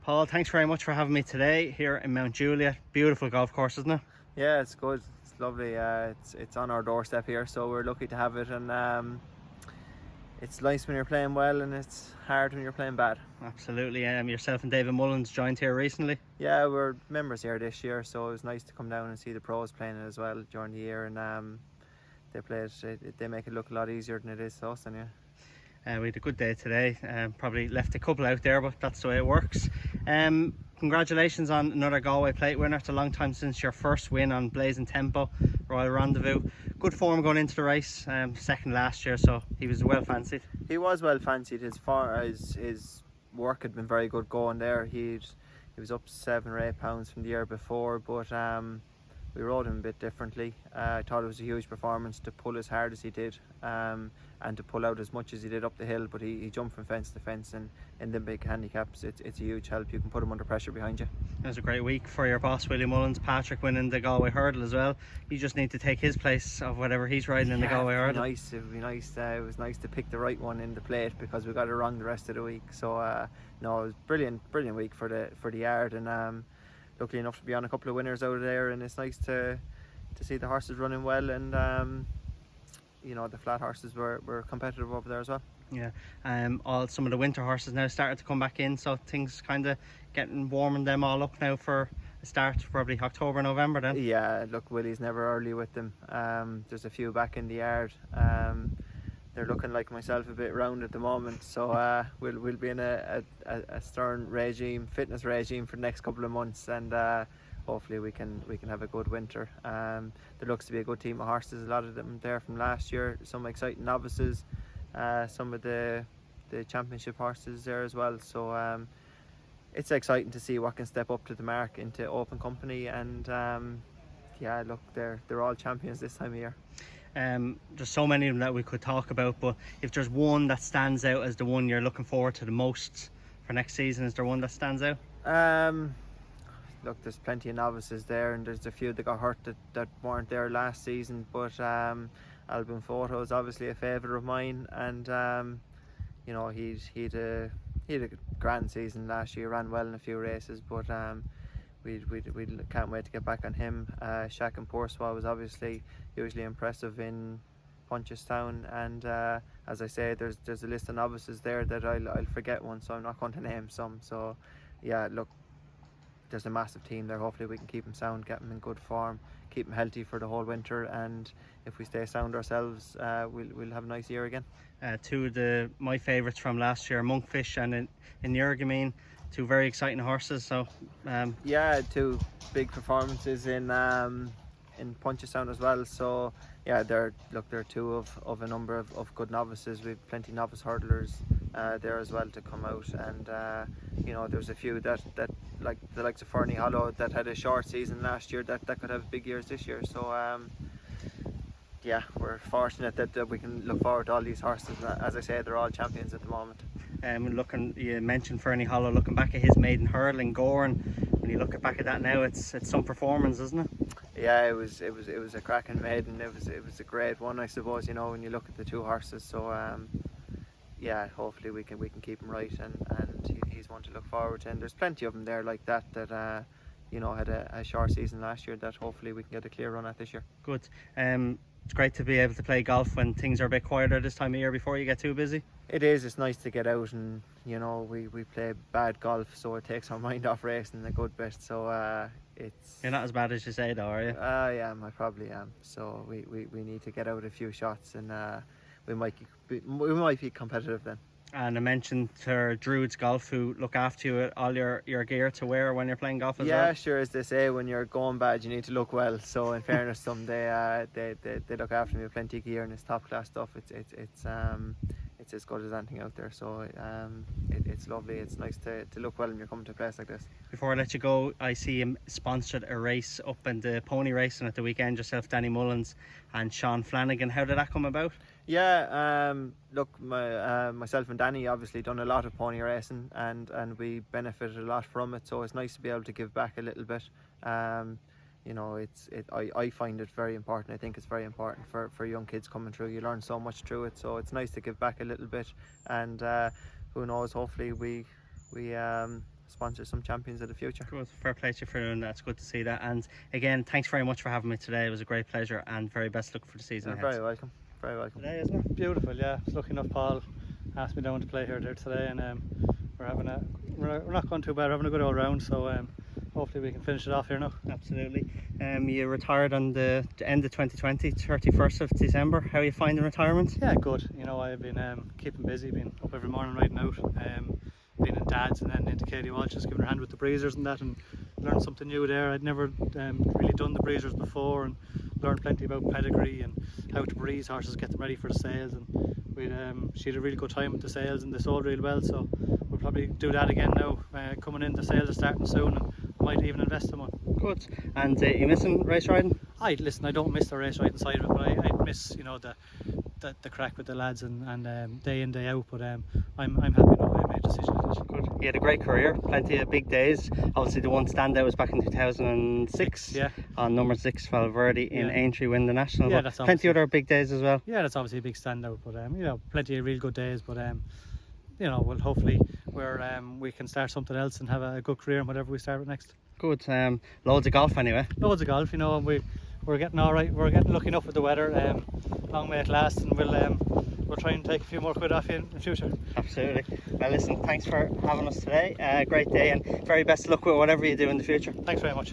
Paul, thanks very much for having me today here in Mount Juliet. Beautiful golf course, isn't it? Yeah, it's good. It's lovely. It's on our doorstep here, so we're lucky to have it. And it's nice when you're playing well, and it's hard when you're playing bad. Absolutely. Yourself and David Mullins joined here recently. Yeah, we're members here this year, so it was nice to come down and see the pros playing it as well during the year. And they play it. They make it look a lot easier than it is to us. And yeah. We had a good day today. Probably left a couple out there, but that's the way it works. Congratulations on another Galway Plate winner. It's a long time since your first win on Blazing Tempo, Royal Rendezvous. Good form going into the race, second last year, so he was well fancied. He was well fancied. His work had been very good going there. He was up 7 or 8 pounds from the year before, but we rode him a bit differently. I thought it was a huge performance to pull as hard as he did, and to pull out as much as he did up the hill, but he jumped from fence to fence, and in the big handicaps it's a huge help. You can put him under pressure behind you. It was a great week for your boss Willie Mullins. Patrick winning the Galway Hurdle as well. You just need to take his place of whatever he's riding in the Galway Hurdle. It would be nice. It was nice to pick the right one in the Plate, because we got it wrong the rest of the week. So no, it was brilliant week for the yard, and lucky enough to be on a couple of winners out of there, and it's nice to see the horses running well, and the flat horses were competitive over there as well. Yeah, some of the winter horses now started to come back in, so things kind of getting warming them all up now for a start, probably October, November then. Yeah, look, Willie's never early with them. There's a few back in the yard. They're looking like myself a bit round at the moment, so we'll be in a stern fitness regime for the next couple of months, and hopefully we can have a good winter. There looks to be a good team of horses, a lot of them there from last year, some exciting novices, some of the championship horses there as well, so it's exciting to see what can step up to the mark into open company, and yeah, look, they're all champions this time of year. There's so many of them that we could talk about, but if there's one that stands out as the one you're looking forward to the most for next season, is there one that stands out? Look, there's plenty of novices there, and there's a few that got hurt that weren't there last season, but Albin Photo is obviously a favourite of mine, and he had a grand season last year, ran well in a few races, but we can't wait to get back on him. Shaq and Poursois was obviously hugely impressive in Punchestown, and as I say, there's a list of novices there that I'll forget one, so I'm not going to name some. So yeah, look, there's a massive team there. Hopefully we can keep them sound, get them in good form, keep them healthy for the whole winter, and if we stay sound ourselves, we'll have a nice year again. Two of my favourites from last year, Monkfish and Inurgamine, two very exciting horses. So yeah, two big performances in Punchestown as well. So yeah, they're two of a number of good novices. We've plenty of novice hurdlers there as well to come out, and there's a few that like the likes of Fernie Hollow that had a short season last year that could have big years this year. So yeah, we're fortunate that we can look forward to all these horses. As I say, they're all champions at the moment. You mentioned Fernie Hollow. Looking back at his maiden hurdle in Gorn, when you look back at that now, it's some performance, isn't it? Yeah, it was a cracking maiden. It was a great one, I suppose. when you look at the two horses. So yeah, hopefully we can keep him right, and he's one to look forward to. And there's plenty of them there like that had a short season last year that hopefully we can get a clear run at this year. Good. It's great to be able to play golf when things are a bit quieter this time of year before you get too busy. It is. It's nice to get out, and we play bad golf, so it takes our mind off racing a good bit. So You're not as bad as you say, though, are you? I am. I probably am. So we need to get out a few shots, and we might be competitive then. And I mentioned to Druids Golf, who look after you with all your gear to wear when you're playing golf as well. Yeah, sure. As they say, when you're going bad, you need to look well. So in fairness, they look after me with plenty of gear, and it's top class stuff. It's as good as anything out there. So it's lovely. It's nice to look well when you're coming to a place like this. Before I let you go, I see him sponsored a race up in the pony racing at the weekend. Yourself, Danny Mullins, and Sean Flanagan. How did that come about? Yeah, look, myself and Danny obviously done a lot of pony racing, and we benefited a lot from it. So it's nice to be able to give back a little bit. I find it very important. I think it's very important for young kids coming through. You learn so much through it, so it's nice to give back a little bit. And who knows? Hopefully we sponsor some champions of the future. Good, fair play to you for doing that. It's good to see that. And again, thanks very much for having me today. It was a great pleasure, and very best luck for the season You're ahead. very welcome. Very welcome. Today, isn't it? Beautiful, yeah. I was lucky enough Paul asked me down to play here there today, and we're not going too bad. We're having a good all round, so hopefully we can finish it off here now. Absolutely. You retired on the end of 2020, 31st of December. How are you finding retirement? Yeah, good. You know, I've been keeping busy, been up every morning riding out, been in Dad's and then into Katie Walsh, just giving her a hand with the breezers and that, and learned something new there. I'd never really done the breezers before, and learned plenty about pedigree and how to breeze horses, get them ready for the sales, and she had a really good time with the sales and they sold really well, so we'll probably do that again now. Coming in, the sales are starting soon, and might even invest in one. Good. And you missing race riding? I don't miss the race riding side of it, but I miss, you know, the crack with the lads and day in, day out, but I'm happy enough. I made a decision. Good. You had a great career, plenty of big days. Obviously the one standout was back in 2006 on number 6 Valverde in Aintree win the national. Yeah, but that's plenty other big days as well. Yeah, that's obviously a big standout, but you know, plenty of real good days, but you know, well, hopefully we can start something else and have a good career in whatever we start with next. Good. Loads of golf anyway. Loads of golf, you know, and we're getting all right. We're getting lucky enough with the weather. Long may it last, and we'll try and take a few more quid off you in the future. Absolutely. Well, listen, thanks for having us today. Great day, and very best of luck with whatever you do in the future. Thanks very much.